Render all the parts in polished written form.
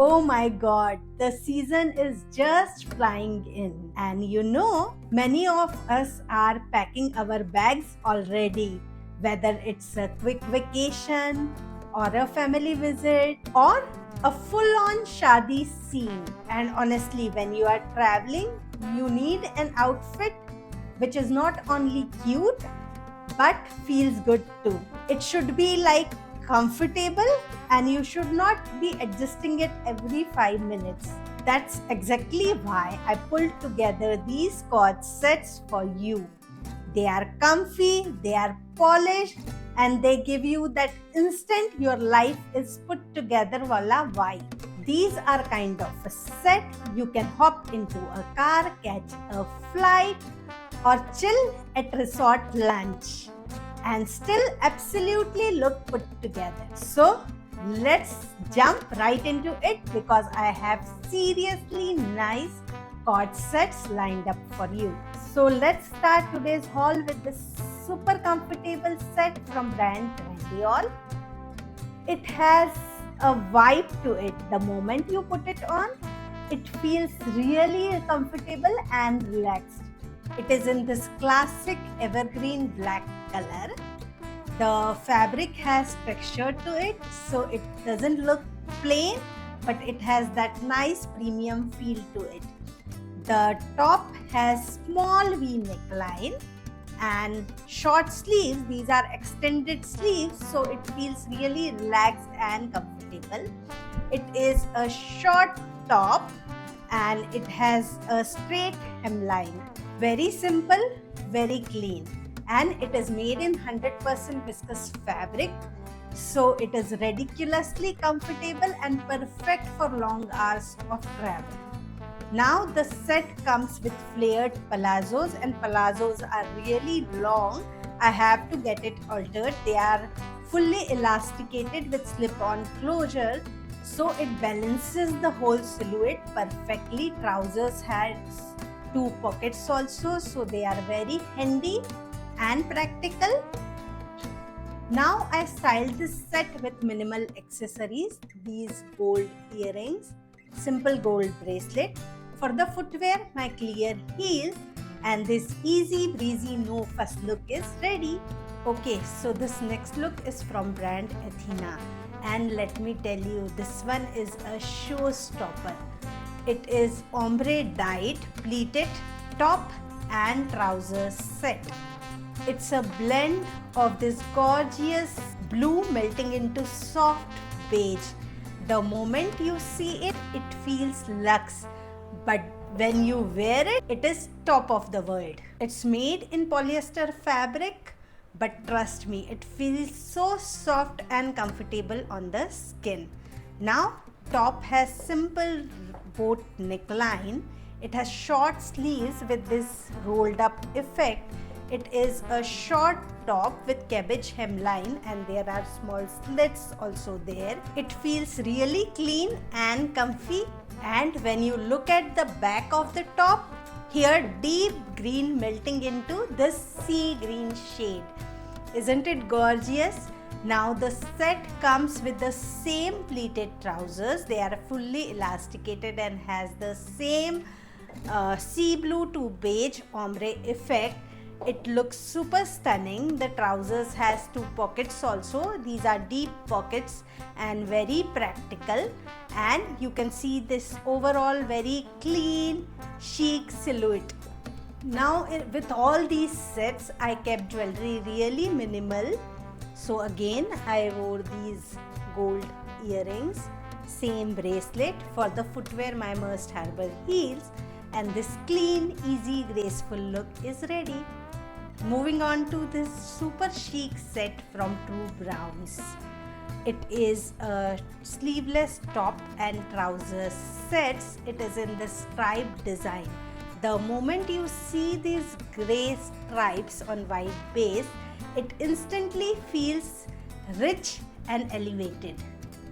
Oh my god, the season is just flying in. And many of us are packing our bags already, whether it's a quick vacation or a family visit or a full on shadi scene. And honestly, when you are traveling, you need an outfit which is not only cute but feels good too. It should be like comfortable and you should not be adjusting it every 5 minutes. That's exactly why I pulled together these cord sets for you. They are comfy, they are polished, and they give you that instant your life is put together wala vibe. These are kind of a set you can hop into a car, catch a flight, or chill at resort lunch and still absolutely look put together. So let's jump right into it because I have seriously nice cord sets lined up for you. So let's start today's haul with this super comfortable set from brand Trendyol. It has a vibe to it. The moment you put it on, it feels really comfortable and relaxed. It is in this classic evergreen black color. The fabric has texture to it, so it doesn't look plain, but it has that nice premium feel to it. The top has small V neckline and short sleeves. These are extended sleeves, so it feels really relaxed and comfortable. It is a short top and it has a straight hemline. Very simple, very clean, and it is made in 100% viscose fabric, so it is ridiculously comfortable and perfect for long hours of travel. Now the set comes with flared palazzos, and palazzos are really long. I have to get it altered. They are fully elasticated with slip-on closure, so it balances the whole silhouette perfectly. Trousers has two pockets also, so they are very handy and practical. Now I styled this set with minimal accessories, these gold earrings, simple gold bracelet. For the footwear, my clear heels, and this easy breezy no fuss look is ready. Okay, so this next look is from brand Athena, and let me tell you, this one is a showstopper. It is ombre dyed pleated top and trousers set. It's a blend of this gorgeous blue melting into soft beige. The moment you see it, it feels luxe, but when you wear it, it is top of the world. It's made in polyester fabric, but trust me, it feels so soft and comfortable on the skin. Now, top has simple boat neckline. It has short sleeves with this rolled up effect. It is a short top with cabbage hemline, and there are small slits also there. It feels really clean and comfy. And when you look at the back of the top, here deep green melting into this sea green shade. Isn't it gorgeous? Now the set comes with the same pleated trousers. They are fully elasticated and has the same sea blue to beige ombre effect. It looks super stunning. The trousers has two pockets also. These are deep pockets and very practical, and you can see this overall very clean chic silhouette. Now with all these sets, I kept jewelry really minimal. So again, I wore these gold earrings, same bracelet. For the footwear, my Merced Harbor heels, and this clean, easy, graceful look is ready. Moving on to this super chic set from True Browns. It is a sleeveless top and trousers sets. It is in the striped design. The moment you see these grey stripes on white base, it instantly feels rich and elevated.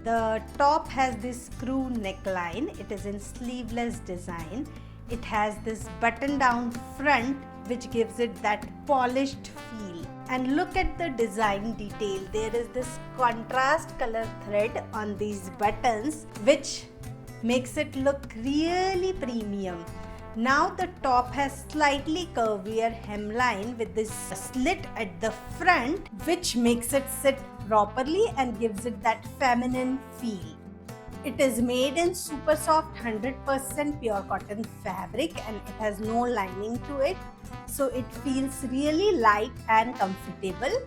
The top has this screw neckline. It is in sleeveless design. It has this button down front which gives it that polished feel. And look at the design detail. There is this contrast color thread on these buttons which makes it look really premium. Now the top has slightly curvier hemline with this slit at the front, which makes it sit properly and gives it that feminine feel. It is made in super soft 100% pure cotton fabric and it has no lining to it, so it feels really light and comfortable.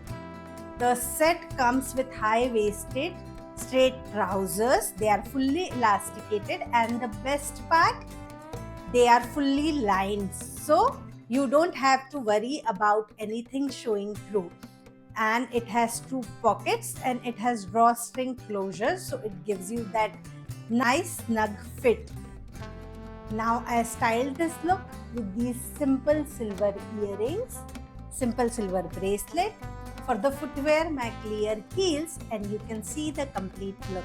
The set comes with high-waisted straight trousers. They are fully elasticated and the best part, they are fully lined, so you don't have to worry about anything showing through. And it has two pockets and it has drawstring closure, so it gives you that nice snug fit. Now I styled this look with these simple silver earrings, simple silver bracelet. For the footwear, my clear heels, and you can see the complete look.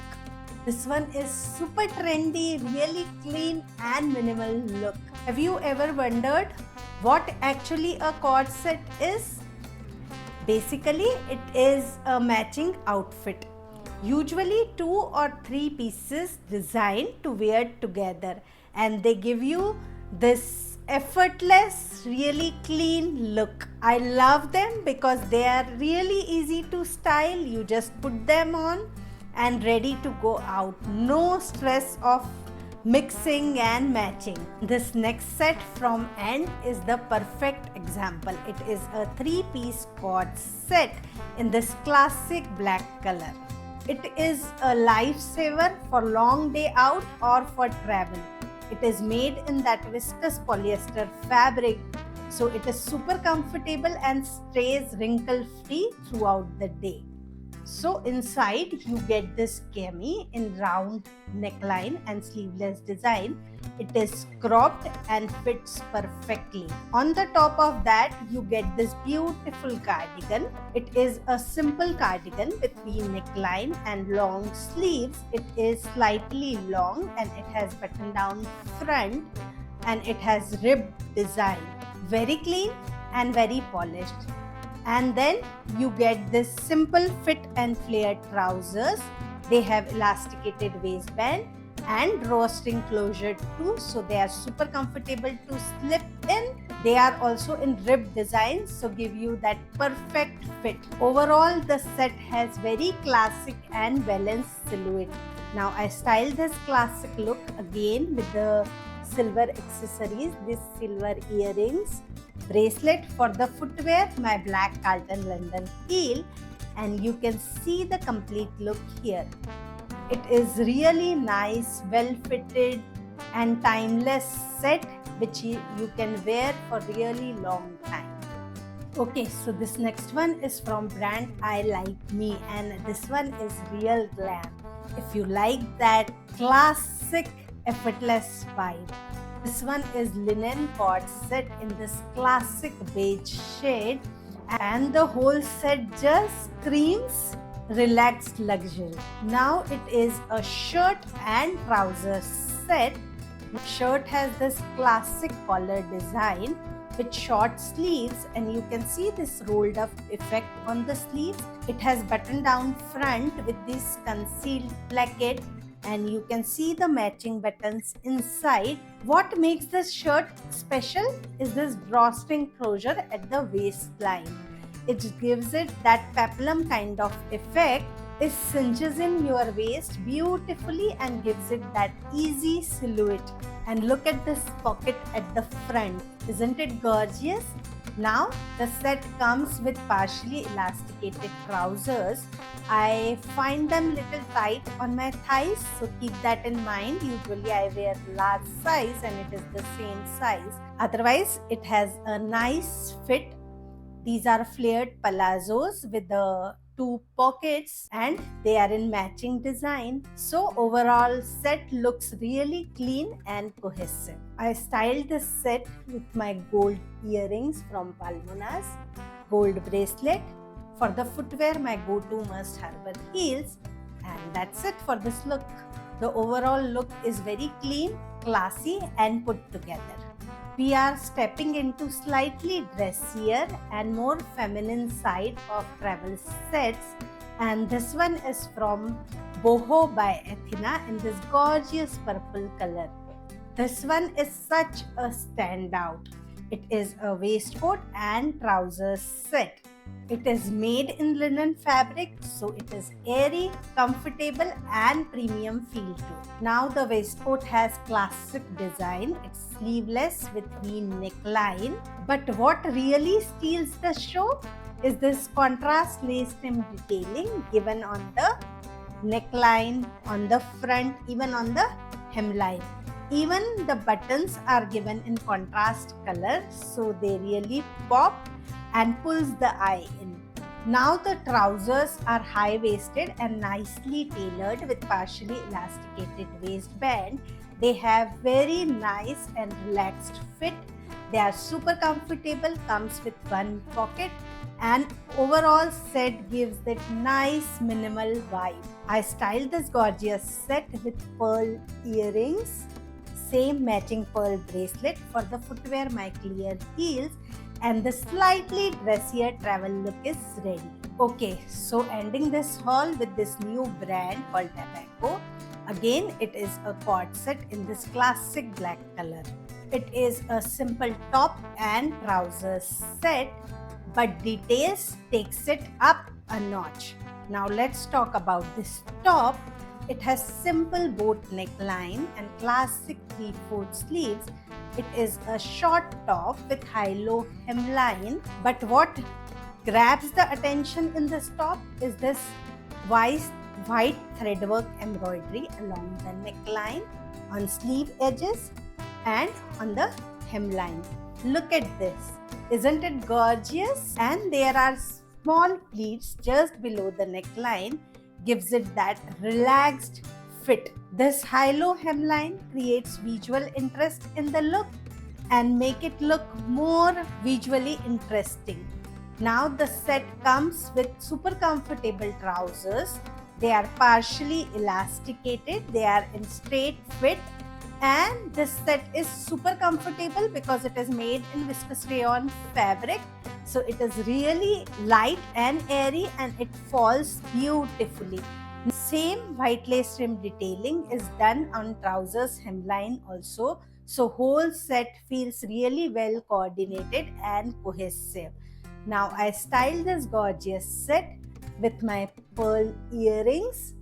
This one is super trendy, really clean and minimal look. Have you ever wondered what actually a corset is? Basically, it is a matching outfit. Usually 2 or 3 pieces designed to wear together, and they give you this effortless, really clean look. I love them because they are really easy to style. You just put them on and ready to go out. No stress of mixing and matching. This next set from End is the perfect example. It is a 3-piece cord set in this classic black color. It is a lifesaver for long day out or for travel. It is made in that viscous polyester fabric, so it is super comfortable and stays wrinkle free throughout the day. So inside you get this cami in round neckline and sleeveless design. It is cropped and fits perfectly. On the top of that you get this beautiful cardigan. It is a simple cardigan with V neckline and long sleeves. It is slightly long and it has button down front and it has ribbed design. Very clean and very polished. And then you get this simple fit and flared trousers. They have elasticated waistband and drawstring closure too, so they are super comfortable to slip in. They are also in ribbed designs, so give you that perfect fit. Overall, the set has very classic and balanced silhouette. Now I styled this classic look again with the silver accessories, these silver earrings, bracelet. For the footwear, my black Carlton London heel, and you can see the complete look here. It is really nice, well fitted and timeless set which you can wear for really long time. Okay, so this next one is from brand I Like Me, and this one is real glam. If you like that classic effortless vibe. This one is linen cord set in this classic beige shade, and the whole set just screams relaxed luxury. Now it is a shirt and trousers set. The shirt has this classic collar design with short sleeves, and you can see this rolled up effect on the sleeves. It has button down front with this concealed placket, and you can see the matching buttons inside. What makes this shirt special is this drawstring closure at the waistline. It gives it that peplum kind of effect. It cinches in your waist beautifully and gives it that easy silhouette. And look at this pocket at the front. Isn't it gorgeous? Now the set comes with partially elasticated trousers. I find them little tight on my thighs, so keep that in mind. Usually I wear large size and it is the same size. Otherwise it has a nice fit. These are flared palazzos with the 2 pockets and they are in matching design. So overall set looks really clean and cohesive. I styled this set with my gold earrings from Palmonas, gold bracelet. For the footwear, my go-to must harbor heels, and that's it for this look. The overall look is very clean, classy and put together. We are stepping into slightly dressier and more feminine side of travel sets, and this one is from Boho by Athena in this gorgeous purple color. This one is such a standout. It is a waistcoat and trousers set. It is made in linen fabric, so it is airy, comfortable and premium feel too. Now the waistcoat has classic design. It's sleeveless with V neckline. But what really steals the show is this contrast lace trim detailing given on the neckline, on the front, even on the hemline. Even the buttons are given in contrast color, so they really pop and pulls the eye in. Now the trousers are high-waisted and nicely tailored with partially elasticated waistband. They have very nice and relaxed fit. They are super comfortable, comes with one pocket, and overall set gives that nice minimal vibe. I styled this gorgeous set with pearl earrings, same matching pearl bracelet for the footwear, my clear heels, and the slightly dressier travel look is ready. Okay, so ending this haul with this new brand called Tabaco. Again, it is a cord set in this classic black color. It is a simple top and trousers set, but details takes it up a notch. Now let's talk about this top. It has simple boat neckline and classic 3/4 sleeves. It is a short top with high-low hemline. But what grabs the attention in this top is this white threadwork embroidery along the neckline, on sleeve edges and on the hemline. Look at this. Isn't it gorgeous? And there are small pleats just below the neckline, gives it that relaxed fit. This high-low hemline creates visual interest in the look and make it look more visually interesting. Now the set comes with super comfortable trousers. They are partially elasticated, they are in straight fit, and this set is super comfortable because it is made in viscose rayon fabric. So it is really light and airy and it falls beautifully. Same white lace trim detailing is done on trousers hemline also. So whole set feels really well coordinated and cohesive. Now I styled this gorgeous set with my pearl earrings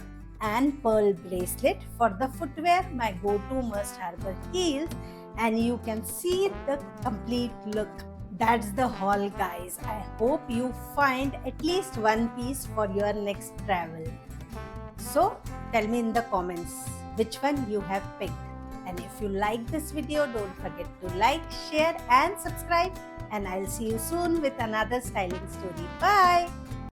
and pearl bracelet. For the footwear, my go-to Must Harbor heels, and you can see the complete look. That's the haul, guys. I hope you find at least one piece for your next travel. So tell me in the comments which one you have picked. And if you like this video, don't forget to like, share and subscribe. And I'll see you soon with another styling story. Bye!